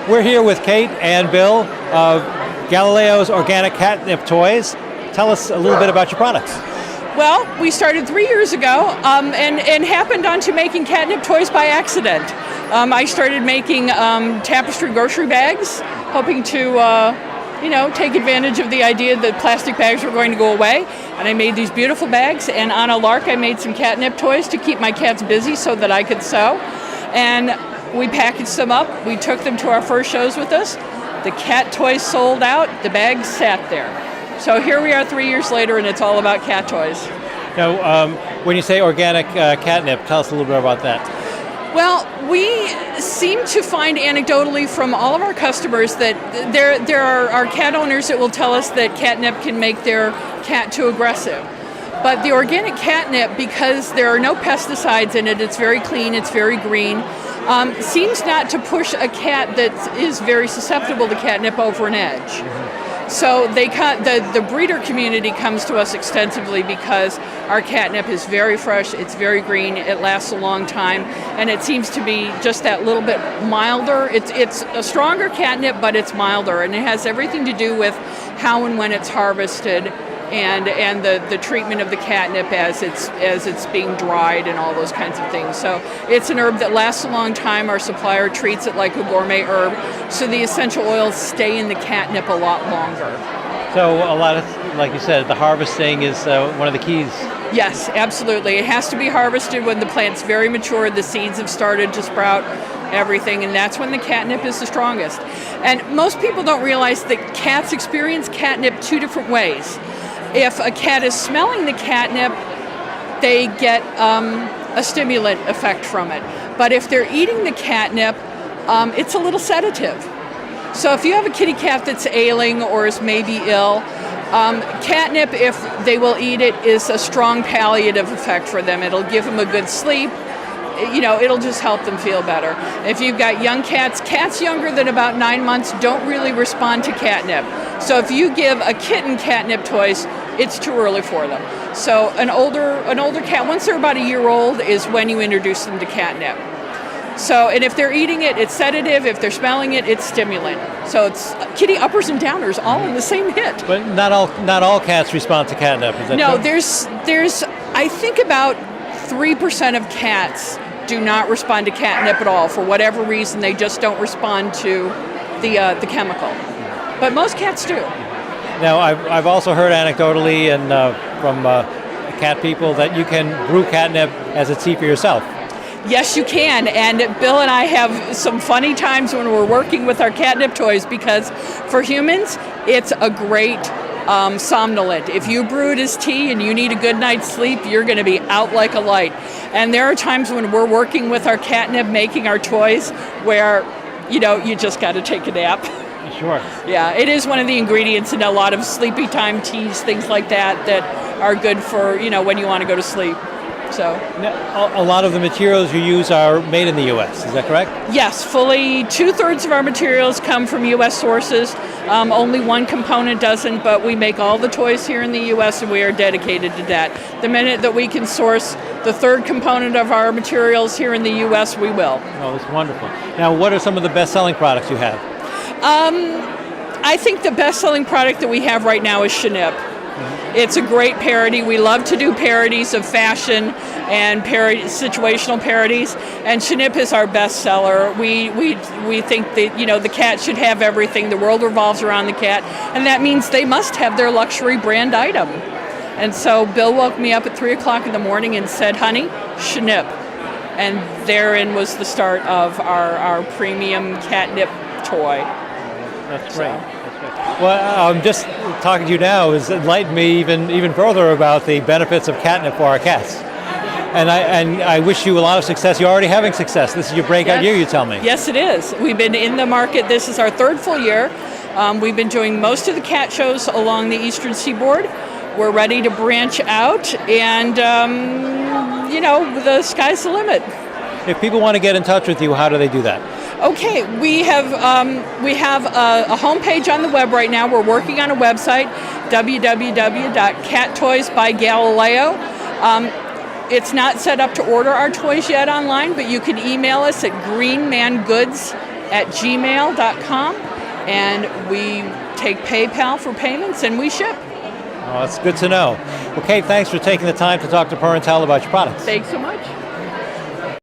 We're here with Kate and Bill of Galileo's Organic Catnip Toys. Tell us a little bit about your products. Well, we started 3 years ago and happened onto making catnip toys by accident. I started making tapestry grocery bags, hoping to take advantage of the idea that plastic bags were going to go away. And I made these beautiful bags, and on a lark I made some catnip toys to keep my cats busy so that I could sew. And we packaged them up, we took them to our first shows with us. The cat toys sold out, the bags sat there. So here we are 3 years later, and it's all about cat toys. Now, when you say organic catnip, tell us a little bit about that. Well, we seem to find anecdotally from all of our customers that there are cat owners that will tell us that catnip can make their cat too aggressive. But the organic catnip, because there are no pesticides in it, it's very clean, it's very green, seems not to push a cat that is very susceptible to catnip over an edge. So the breeder community comes to us extensively because our catnip is very fresh, it's very green, it lasts a long time, and it seems to be just that little bit milder. It's a stronger catnip, but it's milder, and it has everything to do with how and when it's harvested and the treatment of the catnip as it's being dried and all those kinds of things. So it's an herb that lasts a long time. Our supplier treats it like a gourmet herb, so the essential oils stay in the catnip a lot longer. So a lot of, like you said, the harvesting is one of the keys. Yes, absolutely. It has to be harvested when the plant's very mature, the seeds have started to sprout, everything, and that's when the catnip is the strongest. And most people don't realize that cats experience catnip two different ways. If a cat is smelling the catnip, they get a stimulant effect from it. But if they're eating the catnip, it's a little sedative. So if you have a kitty cat that's ailing or is maybe ill, catnip, if they will eat it, is a strong palliative effect for them. It'll give them a good sleep. It'll just help them feel better. If you've got young cats younger than about 9 months don't really respond to catnip. So if you give a kitten catnip toys, it's too early for them. So an older cat, once they're about a year old, is when you introduce them to catnip. So, and if they're eating it, it's sedative. If they're smelling it, it's stimulant. So it's kitty uppers and downers all in the same hit. But not all cats respond to catnip, is that No, true? there's I think about 3% of cats do not respond to catnip at all. For whatever reason, they just don't respond to the chemical. But most cats do. Now, I've also heard anecdotally and from cat people that you can brew catnip as a tea for yourself. Yes, you can. And Bill and I have some funny times when we're working with our catnip toys because for humans, it's a great somnolent. If you brew it as tea and you need a good night's sleep, you're going to be out like a light. And there are times when we're working with our catnip, making our toys, where, you just got to take a nap. Sure. Yeah, it is one of the ingredients in a lot of sleepy time teas, things like that are good for, when you want to go to sleep. So now, a lot of the materials you use are made in the U.S., is that correct? Yes, fully 2/3 of our materials come from U.S. sources. Only one component doesn't, but we make all the toys here in the U.S. and we are dedicated to that. The minute that we can source the third component of our materials here in the U.S., we will. Oh, that's wonderful. Now, what are some of the best-selling products you have? I think the best-selling product that we have right now is Shinip. It's a great parody. We love to do parodies of fashion and situational parodies, and Shinip is our best seller. We think that the cat should have everything. The world revolves around the cat, and that means they must have their luxury brand item. And so Bill woke me up at 3 o'clock in the morning and said, "Honey, Shinip," and therein was the start of our premium catnip toy. That's great. Well, just talking to you now has enlightened me even further about the benefits of catnip for our cats. And I wish you a lot of success. You're already having success. This is your breakout year, you tell me. Yes, it is. We've been in the market. This is our third full year. We've been doing most of the cat shows along the Eastern Seaboard. We're ready to branch out, and the sky's the limit. If people want to get in touch with you, how do they do that? Okay, we have a homepage on the web right now. We're working on a website, www.cattoysbygalileo. It's not set up to order our toys yet online, but you can email us at greenmangoods at gmail.com, and we take PayPal for payments, and we ship. Oh, that's good to know. Well, Kate, thanks for taking the time to talk to PurrNTell about your products. Thanks so much.